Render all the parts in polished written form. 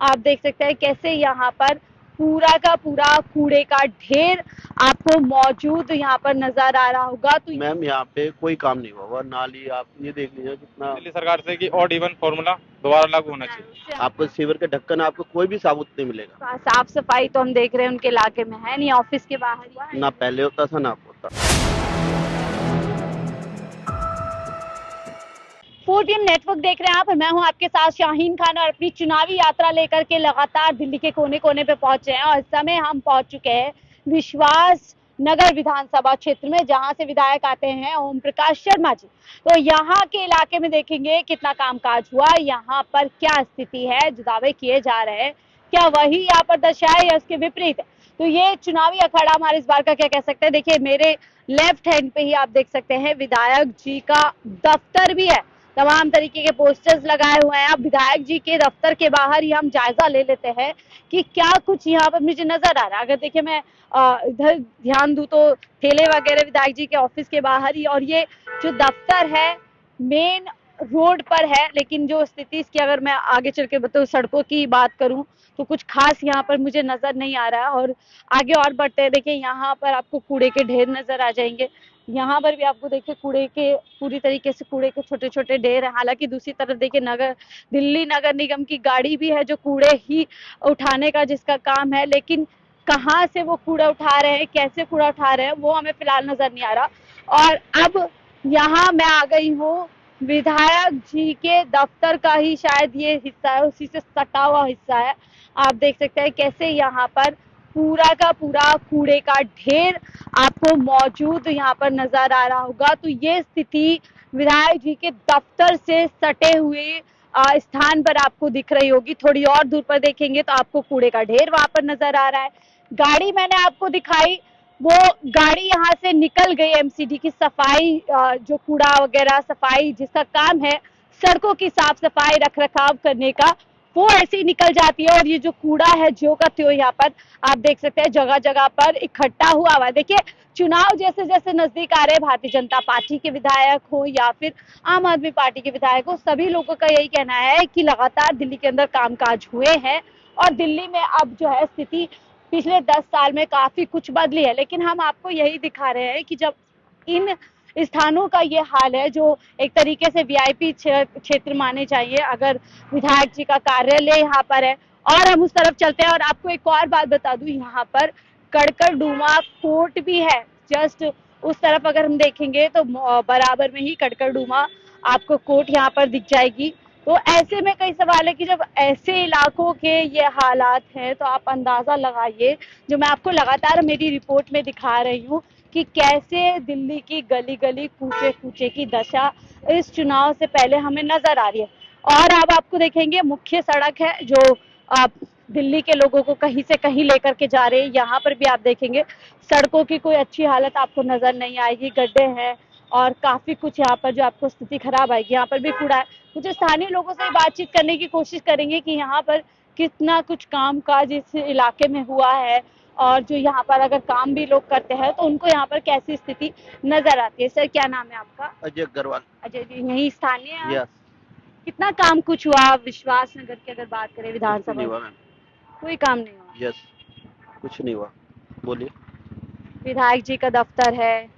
आप देख सकते हैं कैसे यहाँ पर पूरा का पूरा कूड़े का ढेर आपको मौजूद यहाँ पर नजर आ रहा होगा। तो मैम यहाँ पे कोई काम नहीं हुआ हुआ, नाली आप ये देख लीजिए कितना। दिल्ली सरकार से कि ऑड इवन फॉर्मूला दोबारा लागू होना चाहिए। आपको सीवर के ढक्कन आपको कोई भी साबुत नहीं मिलेगा। साफ सफाई तो हम देख रहे हैं उनके इलाके में है नहीं, ऑफिस के बाहर ही है। ना पहले होता था ना अब होता। 4PM नेटवर्क देख रहे हैं आप और मैं हूं आपके साथ शाहीन खान और अपनी चुनावी यात्रा लेकर के लगातार दिल्ली के कोने कोने पे पहुंचे हैं और इस समय हम पहुंच चुके हैं विश्वास नगर विधानसभा क्षेत्र में, जहां से विधायक आते हैं ओम प्रकाश शर्मा जी। तो यहाँ के इलाके में देखेंगे कितना कामकाज हुआ, यहाँ पर क्या स्थिति है, जो दावे किए जा रहे हैं क्या वही यहाँ पर दशा है या उसके विपरीत है। तो ये चुनावी अखाड़ा हमारे इस बार का क्या कह सकते हैं। देखिए मेरे लेफ्ट हैंड पे ही आप देख सकते हैं विधायक जी का दफ्तर भी है, तमाम तरीके के पोस्टर्स लगाए हुए हैं। अब विधायक जी के दफ्तर के बाहर ही हम जायजा ले लेते हैं कि क्या कुछ यहाँ पर मुझे नजर आ रहा है। अगर देखिए मैं इधर ध्यान दूं तो ठेले वगैरह विधायक जी के ऑफिस के बाहर ही, और ये जो दफ्तर है मेन रोड पर है, लेकिन जो स्थिति इसकी अगर मैं आगे चल के बताऊँ सड़कों की बात करूं तो कुछ खास यहाँ पर मुझे नजर नहीं आ रहा है। और आगे और बढ़ते हैं, देखिए यहाँ पर आपको कूड़े के ढेर नजर आ जाएंगे, यहाँ पर भी आपको देखिए कूड़े के पूरी तरीके से कूड़े के छोटे छोटे ढेर हैं। हालांकि दूसरी तरफ देखिए दिल्ली नगर निगम की गाड़ी भी है जो कूड़े ही उठाने का जिसका काम है, लेकिन कहाँ से वो कूड़ा उठा रहे हैं, कैसे कूड़ा उठा रहे हैं वो हमें फिलहाल नजर नहीं आ रहा। और अब यहाँ मैं आ गई हूँ विधायक जी के दफ्तर का ही शायद ये हिस्सा है, उसी से सटा हुआ हिस्सा है। आप देख सकते हैं कैसे यहाँ पर पूरा का पूरा कूड़े का ढेर आपको मौजूद यहाँ पर नजर आ रहा होगा। तो ये स्थिति विधायक जी के दफ्तर से सटे हुए स्थान पर आपको दिख रही होगी। थोड़ी और दूर पर देखेंगे तो आपको कूड़े का ढेर वहां पर नजर आ रहा है। गाड़ी मैंने आपको दिखाई, वो गाड़ी यहाँ से निकल गई एमसीडी की सफाई, जो कूड़ा वगैरह सफाई जिसका काम है सड़कों की साफ सफाई रख रखाव करने का, वो ऐसे ही निकल जाती है। और ये जो कूड़ा है ज्यों का त्यों यहाँ पर आप देख सकते हैं जगह जगह पर इकट्ठा हुआ है। देखिए चुनाव जैसे जैसे नजदीक आ रहे हैं, भारतीय जनता पार्टी के विधायक हो या फिर आम आदमी पार्टी के विधायक हो, सभी लोगों का यही कहना है कि लगातार दिल्ली के अंदर कामकाज हुए हैं और दिल्ली में अब जो है स्थिति पिछले 10 साल में काफी कुछ बदली है। लेकिन हम आपको यही दिखा रहे हैं कि जब इन स्थानों का ये हाल है जो एक तरीके से वीआईपी क्षेत्र माने जाइए, अगर विधायक जी का कार्यालय यहाँ पर है और हम उस तरफ चलते हैं और आपको एक और बात बता दूं, यहाँ पर कड़कड़डूमा कोर्ट भी है। जस्ट उस तरफ अगर हम देखेंगे तो बराबर में ही कड़कड़डूमा आपको कोर्ट यहाँ पर दिख जाएगी। तो ऐसे में कई सवाल है कि जब ऐसे इलाकों के ये हालात हैं तो आप अंदाजा लगाइए, जो मैं आपको लगातार मेरी रिपोर्ट में दिखा रही हूँ कि कैसे दिल्ली की गली गली कूचे कूचे की दशा इस चुनाव से पहले हमें नजर आ रही है। और अब आपको देखेंगे मुख्य सड़क है जो आप दिल्ली के लोगों को कहीं से कहीं लेकर के जा रहे हैं, यहाँ पर भी आप देखेंगे सड़कों की कोई अच्छी हालत आपको नजर नहीं आएगी, गड्ढे हैं और काफी कुछ यहाँ पर जो आपको स्थिति खराब आएगी। यहाँ पर भी कूड़ा है। कुछ स्थानीय लोगों से बातचीत करने की कोशिश करेंगे कि यहाँ पर कितना कुछ काम काज इस इलाके में हुआ है और जो यहाँ पर अगर काम भी लोग करते हैं तो उनको यहाँ पर कैसी स्थिति नजर आती है। सर क्या नाम है आपका? अजय अग्रवाल। अजय जी यही स्थानीय है? यस। कितना काम कुछ हुआ विश्वास नगर की अगर बात करें विधानसभा नहीं हुआ में? मैम। कोई काम नहीं हुआ। यस, कुछ नहीं हुआ। बोलिए विधायक जी का दफ्तर है।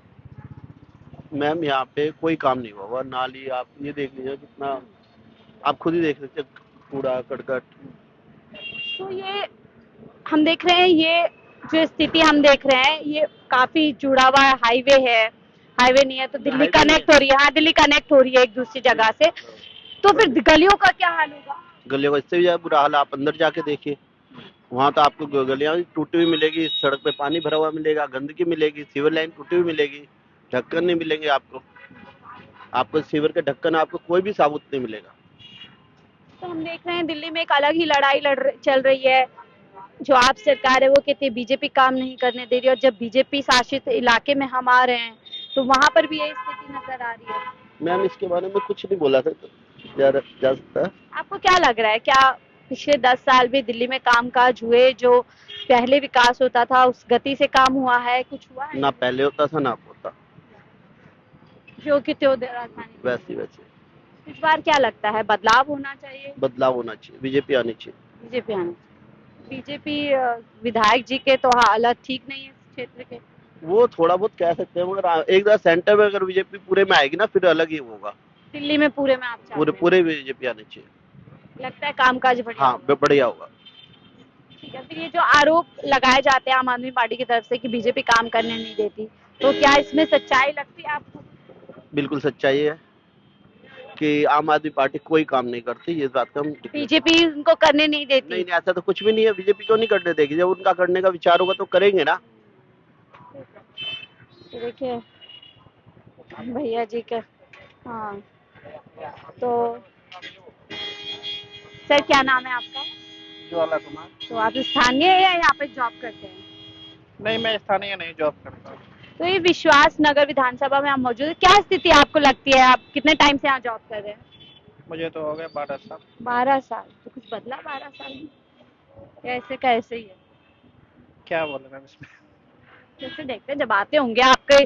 मैम, यहाँ पे कोई काम नहीं हुआ हुआ, नाली आप ये देख लीजिए कितना। आप खुद ही देख सकते हैं, कूड़ा करकट। तो ये हम देख रहे हैं, ये जो स्थिति हम देख रहे हैं ये काफी जुड़ा हुआ हाईवे है। हाईवे नहीं है तो दिल्ली हाईवे कनेक्ट हो रही है। हाँ दिल्ली कनेक्ट हो रही है एक दूसरी जगह से। तो फिर गलियों का क्या हाल होगा? गलियों का इससे भी ज्यादा बुरा हाल आप अंदर जाके देखिए। वहाँ तो आपको गलियां भी टूटी हुई मिलेगी, सड़क पे पानी भरा हुआ मिलेगा, गंदगी मिलेगी, सीवर लाइन टूटी हुई मिलेगी, ढक्कन नहीं मिलेंगे आपको। आपको सीवर के ढक्कन आपको कोई भी साबुत नहीं मिलेगा। तो हम देख रहे हैं दिल्ली में एक अलग ही लड़ाई चल रही है। जो आप सरकार है वो कहती है बीजेपी काम नहीं करने दे रही, और जब बीजेपी शासित इलाके में हम आ रहे हैं तो वहां पर भी यही स्थिति नजर आ रही है। मैम इसके बारे में कुछ नहीं बोला था तो जा सकता है। आपको क्या लग रहा है, क्या पिछले 10 साल में दिल्ली में कामकाज हुए, जो पहले विकास होता था उस गति से काम हुआ है, कुछ हुआ है? ना पहले होता था ना अब होता। जो कि त्यों राजधानी वैसे वैसे इस बार क्या लगता है बदलाव होना चाहिए? बदलाव होना चाहिए, बीजेपी आनी चाहिए। बीजेपी आना। बीजेपी विधायक जी के तो हालत ठीक नहीं है इस क्षेत्र के। वो थोड़ा बहुत कह सकते हैं, मगर एक बार सेंटर में अगर बीजेपी पूरे में आएगी ना, फिर अलग ही होगा। दिल्ली में पूरे में आप चाहते पूरे हैं? पूरे बीजेपी आने चाहिए। लगता है कामकाज बढ़िया हाँ, होगा। बढ़िया होगा। ठीक है, फिर ये जो आरोप लगाए जाते हैं आम आदमी पार्टी की तरफ से कि बीजेपी काम करने नहीं देती, तो क्या इसमें सच्चाई लगती है आपको? बिल्कुल सच्चाई है कि आम आदमी पार्टी कोई काम नहीं करती, ये बात का हम बीजेपी उनको करने नहीं देती? नहीं नहीं, ऐसा तो कुछ भी नहीं है। बीजेपी क्यों नहीं करने देगी? जब उनका करने का विचार होगा तो करेंगे ना। तो देखिए भैया जी के, हाँ, तो सर क्या नाम है आपका? ज्वाला कुमार। तो आप स्थानीय है या यहाँ पे जॉब करते हैं? नहीं, मैं स्थानीय नहीं जॉब करता हूँ। तो ये विश्वास नगर विधानसभा में आप मौजूद है, क्या स्थिति आपको लगती है? आप कितने टाइम से यहाँ जॉब कर रहे हैं? मुझे तो हो गए 12 साल। 12 साल। तो कुछ बदला 12 साल में? या ऐसे का ऐसे ही है? क्या बोले मैम इसमें? कैसे देखते हैं जब आते होंगे आपके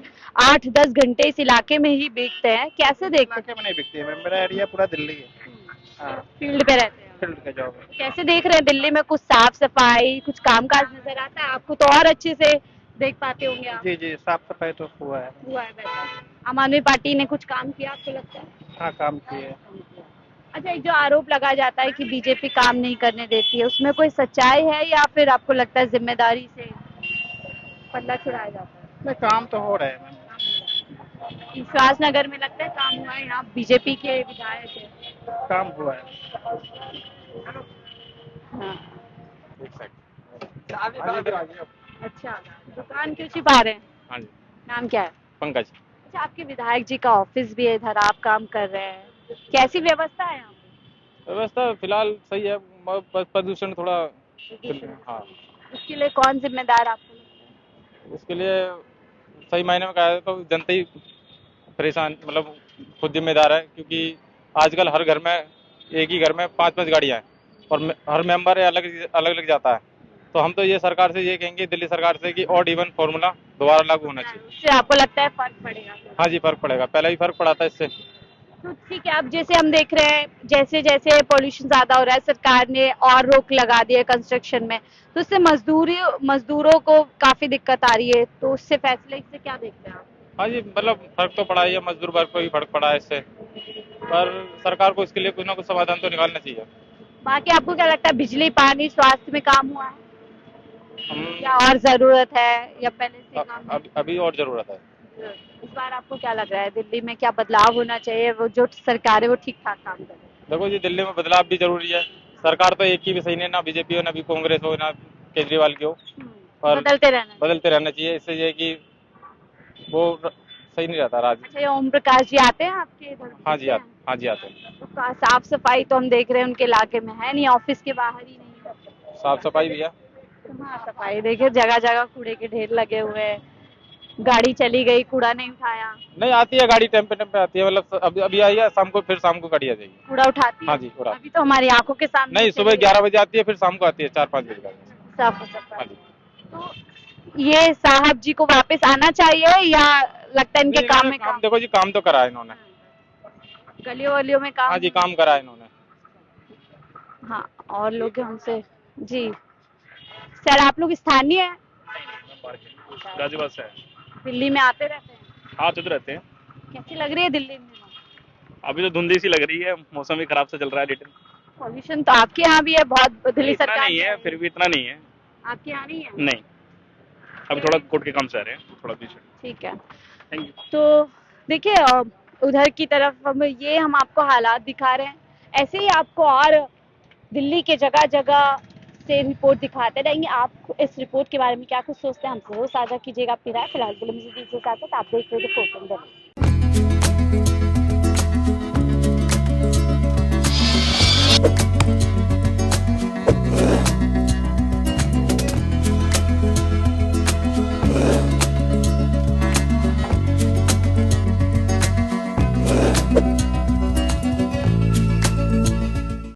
8-10 घंटे इस इलाके में ही बीतते हैं, कैसे देखते इलाके में नहीं बिकती है मैम, मेरा एरिया पूरा दिल्ली है। हैं? हाँ, फील्ड पे रहते हैं? फील्ड का जॉब है। कैसे देख रहे हैं दिल्ली में कुछ साफ सफाई, कुछ कामकाज नजर आता है आपको? तो और अच्छे से देख पाते होंगे आप। जी जी, साफ सफाई तो हुआ है। हुआ है वैसे? आम आदमी पार्टी ने कुछ काम किया आपको लगता है? हाँ, काम किए। अच्छा, एक जो आरोप लगाया जाता है कि बीजेपी काम नहीं करने देती है, उसमें कोई सच्चाई है या फिर आपको लगता है जिम्मेदारी से पल्ला छुड़ाया जाता है? नहीं, काम तो हो रहे हैं मैम। विश्वास नगर में लगता है काम हुआ है, यहाँ बीजेपी के विधायक है। काम हुआ है। हाँ। अच्छा, दुकान क्यों छिपा रहे हैं? हाँ जी, नाम क्या है? पंकज। अच्छा, आपके विधायक जी का ऑफिस भी है इधर, आप काम कर रहे हैं, कैसी व्यवस्था है यहाँ पे? व्यवस्था फिलहाल सही है, प्रदूषण थोड़ा। हाँ, उसके लिए कौन जिम्मेदार आपको लगता है? उसके लिए सही मायने में कहा जाए तो जनता ही परेशान, मतलब खुद जिम्मेदार है, क्योंकि आजकल हर घर में, एक ही घर में 5-5 गाड़ियाँ हैं और हर मेंबर अलग अलग अलग जाता है। तो हम तो ये सरकार से ये कहेंगे, दिल्ली सरकार से, कि ऑड इवन फार्मूला दोबारा लागू होना चाहिए। उससे आपको लगता है फर्क पड़ेगा? हाँ जी, फर्क पड़ेगा, पहले भी फर्क पड़ा था इससे। तो ठीक है, अब जैसे हम देख रहे हैं जैसे जैसे पॉल्यूशन ज्यादा हो रहा है, सरकार ने और रोक लगा दी है कंस्ट्रक्शन में, तो इससे मजदूरों को काफी दिक्कत आ रही है, तो उससे फैसले से क्या देखते हैं आप? हाँ जी, मतलब फर्क तो पड़ा ही है, मजदूर वर्ग को भी फर्क पड़ा है इससे, पर सरकार को इसके लिए कुछ ना कुछ समाधान तो निकालना चाहिए। बाकी आपको क्या लगता है, बिजली पानी स्वास्थ्य में काम हुआ है हम या और जरूरत है, या पहले से काम है? अभी और जरूरत है। इस बार आपको क्या लग रहा है, दिल्ली में क्या बदलाव होना चाहिए, वो जो सरकार है वो ठीक ठाक काम करे? देखो जी, दिल्ली में बदलाव भी जरूरी है। सरकार तो एक की भी सही नहीं, ना बीजेपी हो, ना भी कांग्रेस हो, ना केजरीवाल की हो, और बदलते रहना चाहिए। इससे ये कि वो सही नहीं रहता राज। अच्छा, ये ओम प्रकाश जी आते हैं आपके इधर? हाँ जी, हाँ जी आते हैं। तो साफ सफाई तो हम देख रहे हैं उनके इलाके में है नहीं, ऑफिस के बाहर ही नहीं है साफ सफाई भी है। हाँ, सफाई देखिए, जगह जगह कूड़े के ढेर लगे हुए हैं, गाड़ी चली गई, कूड़ा नहीं उठाया। नहीं, आती है गाड़ी, टाइम पे आती है, मतलब अभी आई है, शाम को, फिर शाम को गाड़ी आ जाएगी। कूड़ा उठाती है? हाँ जी, पूरा। अभी तो हमारी आंखों के सामने नहीं, सुबह 11 बजे आती है, फिर शाम को आती है 4-5 बजे तक। साफ हाँ सफाई। जी। तो ये साहब जी को वापस आना चाहिए या लगता है इनके नहीं, काम में काम देखो जी, काम तो करा है इन्होंने। गलियों वलियों में काम? हाँ जी, काम करा है इन्होंने। हाँ, और लोग हैं उनसे। जी सर, आप लोग स्थानीय हैं? गाजियाबाद से है। दिल्ली में आते रहते हैं? हाँ, तो रहते हैं। कैसी लग रही है दिल्ली में? अभी तो धुंधी सी लग रही है, मौसम भी खराब से चल रहा है। लिटिल पॉल्यूशन तो आपके यहाँ भी है बहुत, दिल्ली इतना सरकार नहीं है, ने- फिर भी इतना नहीं है। आपके यहाँ नहीं है? नहीं, अभी थोड़ा कोर्ट के काम से आ रहे हैं, थोड़ा पीछे। ठीक है, थैंक यू। तो देखिए उधर की तरफ हम आपको हालात दिखा रहे हैं, ऐसे ही आपको और दिल्ली के जगह जगह से रिपोर्ट दिखाते रहेंगे। आप इस रिपोर्ट के बारे में क्या कुछ सोचते हैं, हमसे वो साझा कीजिएगा अपनी राय। फिलहाल के लिए मुझे दीजिए इजाजत, आप देख रहे हैं रिपोर्ट।